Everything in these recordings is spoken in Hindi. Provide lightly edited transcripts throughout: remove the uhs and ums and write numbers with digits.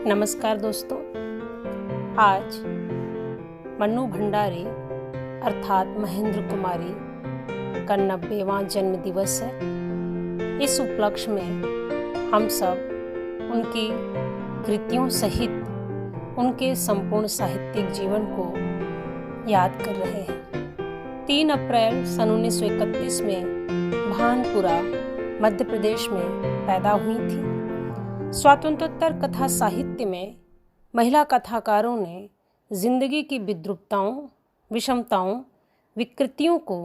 नमस्कार दोस्तों। आज मन्नू भंडारी अर्थात महेंद्र कुमारी का 90वां जन्म दिवस है। इस उपलक्ष्य में हम सब उनकी कृतियों सहित उनके संपूर्ण साहित्यिक जीवन को याद कर रहे हैं। 3 अप्रैल सन 1931 में भानपुरा मध्य प्रदेश में पैदा हुई थी। स्वातंत्रोत्तर कथा साहित्य में महिला कथाकारों ने जिंदगी की विद्रूपताओं, विषमताओं, विकृतियों को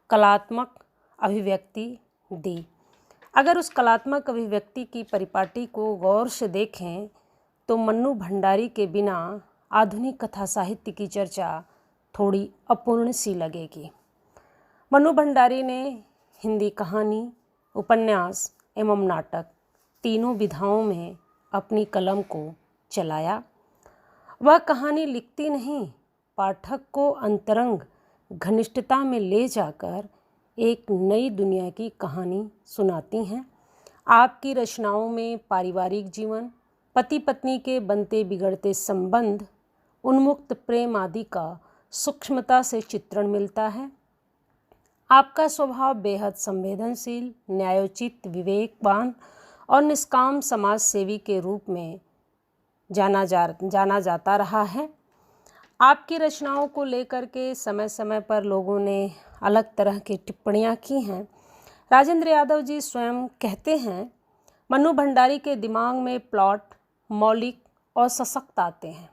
कलात्मक अभिव्यक्ति दी। अगर उस कलात्मक अभिव्यक्ति की परिपाटी को गौर से देखें तो मन्नू भंडारी के बिना आधुनिक कथा साहित्य की चर्चा थोड़ी अपूर्ण सी लगेगी। मन्नू भंडारी ने हिंदी कहानी, उपन्यास एवं नाटक तीनों विधाओं में अपनी कलम को चलाया। वह कहानी लिखती नहीं, पाठक को अंतरंग घनिष्ठता में ले जाकर एक नई दुनिया की कहानी सुनाती हैं। आपकी रचनाओं में पारिवारिक जीवन, पति पत्नी के बनते बिगड़ते संबंध, उन्मुक्त प्रेम आदि का सूक्ष्मता से चित्रण मिलता है। आपका स्वभाव बेहद संवेदनशील, न्यायोचित, विवेकवान और निष्काम समाज सेवी के रूप में जाना जाता रहा है। आपकी रचनाओं को लेकर के समय समय पर लोगों ने अलग तरह की टिप्पणियां की हैं। राजेंद्र यादव जी स्वयं कहते हैं, मन्नू भंडारी के दिमाग में प्लॉट मौलिक और सशक्त आते हैं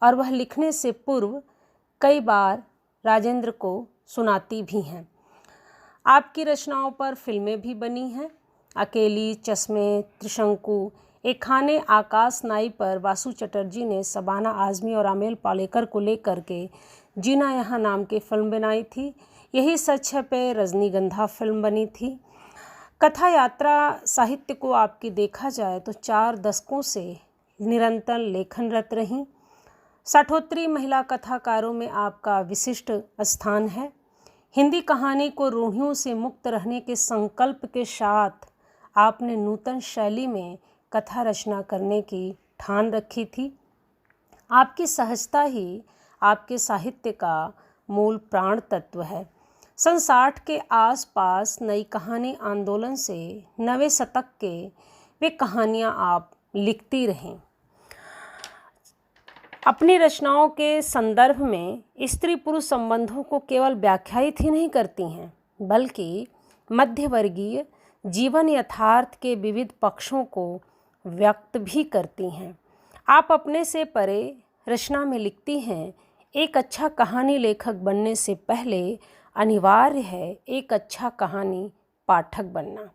और वह लिखने से पूर्व कई बार राजेंद्र को सुनाती भी हैं। आपकी रचनाओं पर फिल्में भी बनी हैं। अकेली, चश्मे, त्रिशंकु, एक खाने आकाश नाई पर वासु चटर्जी ने शबाना आजमी और आमेर पालेकर को लेकर के जीना यहाँ नाम की फिल्म बनाई थी। यही सच है पे रजनीगंधा फिल्म बनी थी। कथा यात्रा साहित्य को आपकी देखा जाए तो 4 दशकों से निरंतर लेखनरत रहीं। साठोत्तरी महिला कथाकारों में आपका विशिष्ट स्थान है। हिंदी कहानी को रूढ़ियों से मुक्त रहने के संकल्प के साथ आपने नूतन शैली में कथा रचना करने की ठान रखी थी। आपकी सहजता ही आपके साहित्य का मूल प्राण तत्व है। सन 60 के आसपास नई कहानी आंदोलन से 9वें शतक के वे कहानियाँ आप लिखती रहें। अपनी रचनाओं के संदर्भ में स्त्री पुरुष संबंधों को केवल व्याख्यायित ही नहीं करती हैं, बल्कि मध्यवर्गीय जीवन यथार्थ के विविध पक्षों को व्यक्त भी करती हैं। आप अपने से परे रचना में लिखती हैं, एक अच्छा कहानी लेखक बनने से पहले अनिवार्य है एक अच्छा कहानी पाठक बनना।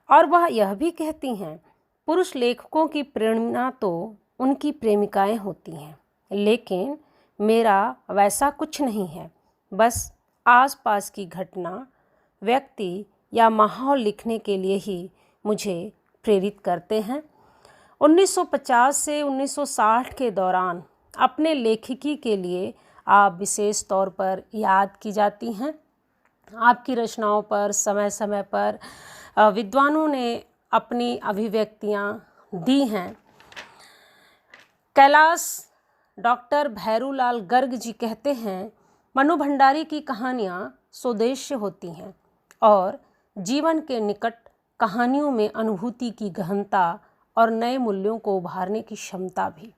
और वह यह भी कहती हैं, पुरुष लेखकों की प्रेरणा तो उनकी प्रेमिकाएं होती हैं, लेकिन मेरा वैसा कुछ नहीं है। बस आसपास की घटना, व्यक्ति या माहौल लिखने के लिए ही मुझे प्रेरित करते हैं। 1950 से 1960 के दौरान अपने लेखिकी के लिए आप विशेष तौर पर याद की जाती हैं। आपकी रचनाओं पर समय समय पर विद्वानों ने अपनी अभिव्यक्तियां दी हैं। कैलाश डॉक्टर भैरूलाल गर्ग जी कहते हैं, मन्नू भंडारी की कहानियाँ स्वदेश्य होती हैं और जीवन के निकट कहानियों में अनुभूति की गहनता और नए मूल्यों को उभारने की क्षमता भी।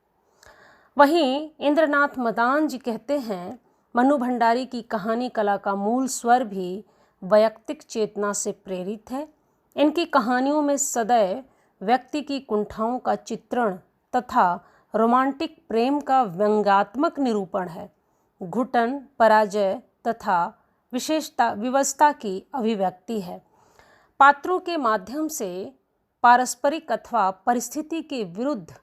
वहीं इंद्रनाथ मदान जी कहते हैं, मन्नू भंडारी की कहानी कला का मूल स्वर भी वैयक्तिक चेतना से प्रेरित है। इनकी कहानियों में सदैव व्यक्ति की कुंठाओं का चित्रण तथा रोमांटिक प्रेम का व्यंग्यात्मक निरूपण है। घुटन, पराजय तथा विवशता की अभिव्यक्ति है। पात्रों के माध्यम से पारस्परिक अथवा परिस्थिति के विरुद्ध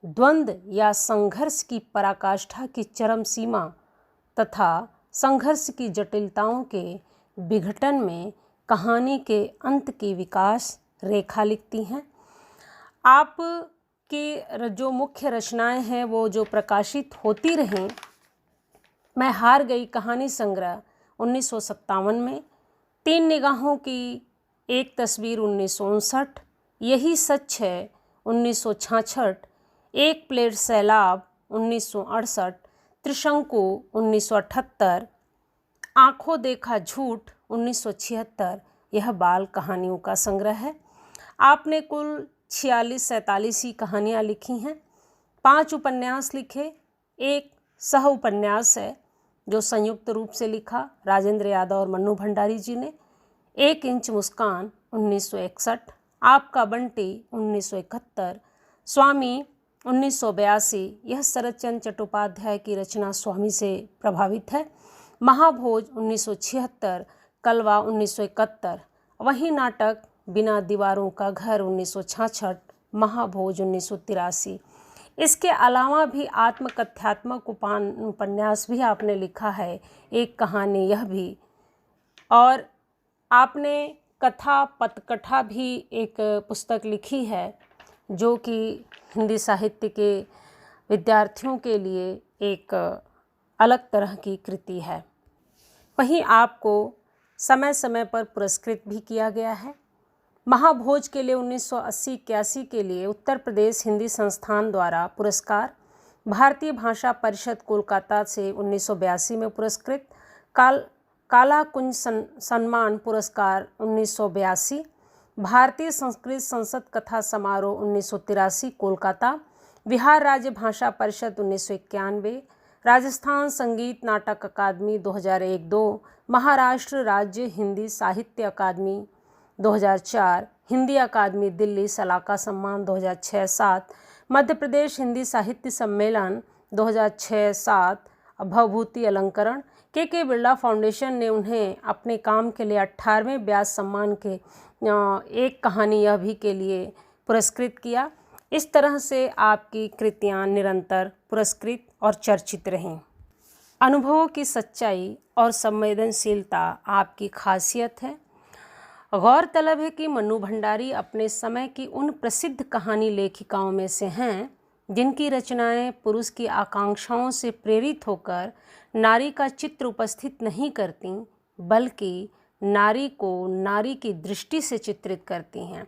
द्वंद्व या संघर्ष की पराकाष्ठा की चरम सीमा तथा संघर्ष की जटिलताओं के विघटन में कहानी के अंत की विकास रेखा लिखती हैं। आप की जो मुख्य रचनाएं हैं वो जो प्रकाशित होती रहें, मैं हार गई कहानी संग्रह 1957 में, 3 निगाहों की एक तस्वीर 1959, यही सच है 1966, एक प्लेट सैलाब 1968, त्रिशंकु 1978, आंखों देखा झूठ 1976 यह बाल कहानियों का संग्रह है। आपने कुल 46-47 ही कहानियाँ लिखी हैं, 5 उपन्यास लिखे, एक सह उपन्यास है जो संयुक्त रूप से लिखा राजेंद्र यादव और मन्नू भंडारी जी ने, 1 इंच मुस्कान 1961, आपका बंटी 1971, स्वामी 1982, यह शरद चंद्र चट्टोपाध्याय की रचना स्वामी से प्रभावित है, महाभोज 1976, कलवा 1971, वही नाटक बिना दीवारों का घर 1966, महाभोज 1983। इसके अलावा भी आत्मकथ्यात्मक उपन्यास भी आपने लिखा है, एक कहानी यह भी, और आपने कथा पथकथा भी एक पुस्तक लिखी है जो कि हिंदी साहित्य के विद्यार्थियों के लिए एक अलग तरह की कृति है। वहीं आपको समय समय पर पुरस्कृत भी किया गया है। महाभोज के लिए 1980-81 के लिए उत्तर प्रदेश हिंदी संस्थान द्वारा पुरस्कार, भारतीय भाषा परिषद कोलकाता से 1982 में पुरस्कृत, काला कुंज सम्मान पुरस्कार 1982, भारतीय संस्कृत संसद कथा समारोह 1983 कोलकाता, बिहार राज्य भाषा परिषद 1991, राजस्थान संगीत नाटक अकादमी 2001-2, महाराष्ट्र राज्य हिंदी साहित्य अकादमी 2004, हिंदी अकादमी दिल्ली सलाका सम्मान 2006-7, मध्य प्रदेश हिंदी साहित्य सम्मेलन 2006-7, भवभूति अलंकरण। के बिरला फाउंडेशन ने उन्हें अपने काम के लिए 18वें व्यास सम्मान के एक कहानी यह भी के लिए पुरस्कृत किया। इस तरह से आपकी कृतियाँ निरंतर पुरस्कृत और चर्चित रहीं। अनुभवों की सच्चाई और संवेदनशीलता आपकी खासियत है। गौरतलब है कि मन्नू भंडारी अपने समय की उन प्रसिद्ध कहानी लेखिकाओं में से हैं जिनकी रचनाएं पुरुष की आकांक्षाओं से प्रेरित होकर नारी का चित्र उपस्थित नहीं करती, बल्कि नारी को नारी की दृष्टि से चित्रित करती हैं।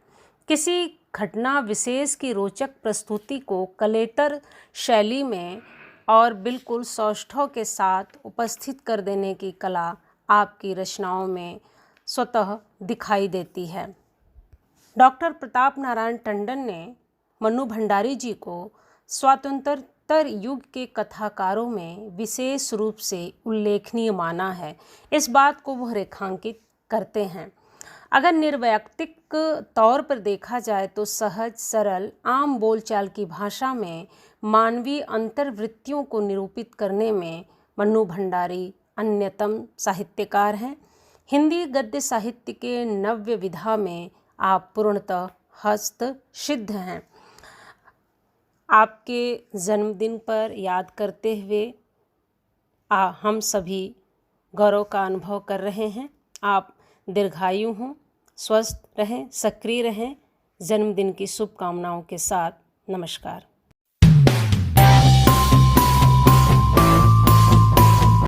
किसी घटना विशेष की रोचक प्रस्तुति को कलेतर शैली में और बिल्कुल सौष्ठव के साथ उपस्थित कर देने की कला आपकी रचनाओं में स्वतः दिखाई देती है। डॉक्टर प्रताप नारायण टंडन ने मन्नू भंडारी जी को स्वातंत्रोत्तर युग के कथाकारों में विशेष रूप से उल्लेखनीय माना है। इस बात को वह रेखांकित करते हैं। अगर निर्वैयक्तिक तौर पर देखा जाए तो सहज, सरल, आम बोलचाल की भाषा में मानवीय अंतर्वृत्तियों को निरूपित करने में मन्नू भंडारी अन्यतम साहित्यकार हैं। हिंदी गद्य साहित्य के नव्य विधा में आप पूर्णतः हस्तसिद्ध हैं। आपके जन्मदिन पर याद करते हुए हम सभी गौरव का अनुभव कर रहे हैं। आप दीर्घायु हों, स्वस्थ रहें, सक्रिय रहें। जन्मदिन की शुभकामनाओं के साथ नमस्कार।